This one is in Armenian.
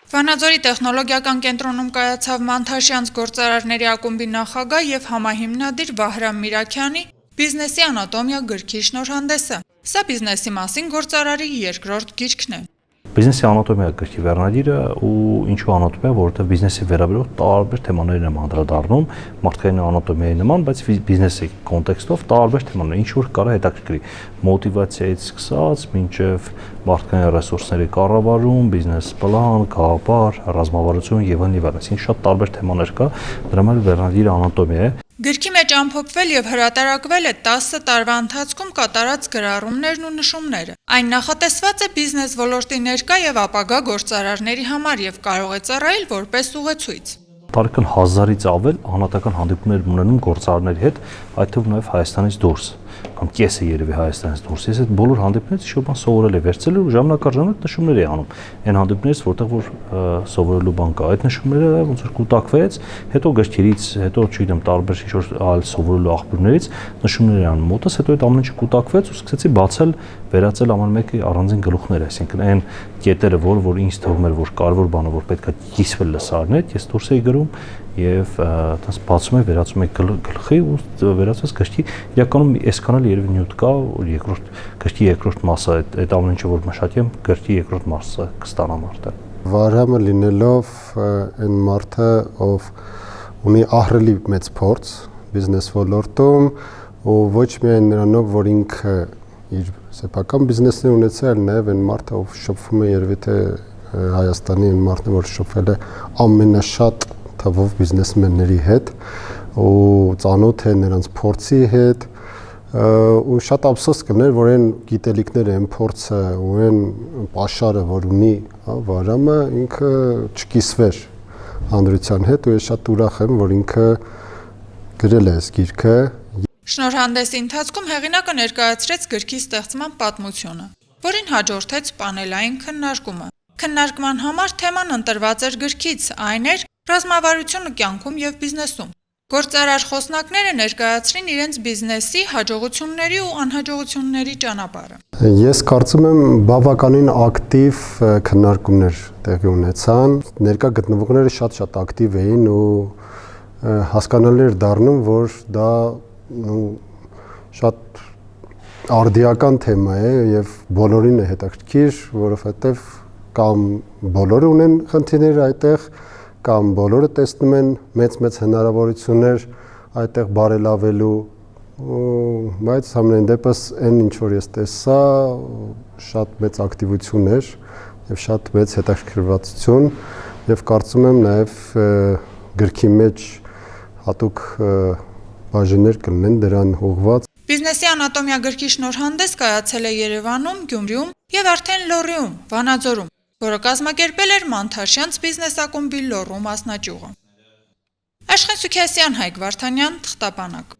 Վանաձորի տեխնոլոգիական կենտրոնում կայացավ Մանթաշյանց գործարարների ակումբի նախագահ եւ համահիմնադիր Վահրամ Միրաքյանի բիզնեսի անատոմիա գրքի շնորհանդեսը։ Սա բիզնեսի մասին գործարարի երկրորդ գիրքն է։ Բիզնեսի անատոմիա գրքի վերնագիրը ու ինչու անատոմիա, որովհետև բիզնեսի վերաբերող տարբեր թեմաներին եմ անդրադառնում, մարդկային անատոմիայի նման, բայց բիզնեսի կոնտեքստով տարբեր թեմաներ, ինչ որ կարա հետաքրքրի, մոտիվացիայից սկսած մինչև մարդկային ռեսուրսների կառավարում, բիզնես պլան, գաղափար, ռազմավարություն եւ այլն, այսինքն շատ տարբեր թեմաներ կա, դրա համար վերնագիրը անատոմիա է։ Գրքի մեջ ամփոփվել եւ հրատարակվել է 10 տարվա ընթացքում կատարած գրառումներն ու նշումները։ Այն նախատեսված է բիզնես ոլորտի ներկա եւ ապագա գործարարների համար եւ կարող է ծառայել որպես ուղեցույց։ Տարեկան 1000-ից ավել անհատական հանդիպումներ ունենում գործարարների հետ, այդ թվում նաեւ Հայաստանից դուրս, կամ կեսը երևի Հայաստանից դուրս։ Ես այդ բոլոր հանդիպումներից ինչ-որ բան սովորել եմ, վերցրել ու ժամանակ առ ժամանակ նշումներ եմ անում։ Այն հանդիպումներից, որտեղ որ սովորելու բան կա, այդ նշումները ոնց որ կուտակվեց, հետո գրքերից, հետո չգիտեմ, տարբեր ինչ-որ այլ սովորելու աղբյուրներից նշումներ եմ անում մոտս, հետո այդ ամեն ինչը կուտակվեց ու սկսեցի բացել, վերածել ամեն մեկի առանձին գլուխներ, այսինքն այն կետերը, որ ինձ թվում էր, որ կարևոր բանը, որ պետք է կիսվել լսարն հետ, ես դուրս էի գրում եւ այդպես բացում եմ, վերածում եմ գլխի ու վերածած գրքի իրականում այսքան էլ երևի նյութ կա, երկրորդ գրքի երկրորդ մասը այդ ամեն ինչը որ մշակեմ, գրքի երկրորդ մասը կստանամ արդեն։ Վարհամը լինելով այն մարդը, ով ունի ահռելի մեծ փորձ բիզնես ոլորտում ու ոչ միայն նրանով, որ ինքը իր սեփական բիզնեսն ունեցել, այլ նաև այն մարդը, ով շփվում է երևի թե Հայաստանի այն մարդը, որ շփվել է ամենաշատ թվով բիզնեսմենների հետ ու ծանոթ է նրանց փորձի հետ ու շատ ափսոս կներ, որ այն գիտելիքները, այն փորձը ու այն պաշարը, որ ունի Վարամը, ինքը չկիսվեր հանրության հետ ու ես շատ ուրախ եմ, որ ինքը գրել է այս գիրքը։ Շնորհանդեսի ընթացքում հեղինակը ներկայացրեց գրքի ստեղծման պատմությունը, որին հաջորդեց պանելային քննարկումը։ Քննարկման համար թեման ընտրված էր գրքից, այն էր ռազմավարությունը կյանքում եւ բիզնեսում։ Գործարար խոսնակները ներկայացրին իրենց բիզնեսի հաջողությունների ու անհաջողությունների ճանապարհը։ Ես կարծում եմ բավականին ակտիվ քննարկումներ տեղի ունեցան։ Ներկա գտնվողները շատ ակտիվ էին ու հասկանալի էր դառնում, որ դա շատ արդիական թեմա է եւ բոլորին է հետաքրքիր, որովհետեւ կամ բոլորը ունեն խնդիրներ այդտեղ, կամ բոլորը տեսնում են մեծ հնարավորություններ այդտեղ բարելավելու, բայց համենայն դեպս այն ինչ որ ես տեսա, շատ մեծ ակտիվություն էր եւ շատ մեծ հետաքրքրվածություն եւ կարծում եմ նաեւ գրքի մեջ հատուկ բաժիններ կլինեն դրան ուղղված։ Բիզնեսի անատոմիա գրքի շնորհանդես կայացել է Երևանում, Գյումրիում եւ արդեն Լոռիում, Վանաձորում, որը կազմակերպել էր Մանթաշյանց բիզնես ակումբի Լոռու մասնաճյուղը։ Աշխեն Սուքիասյան, Հայկ Վարդանյան, Թղթապանակ։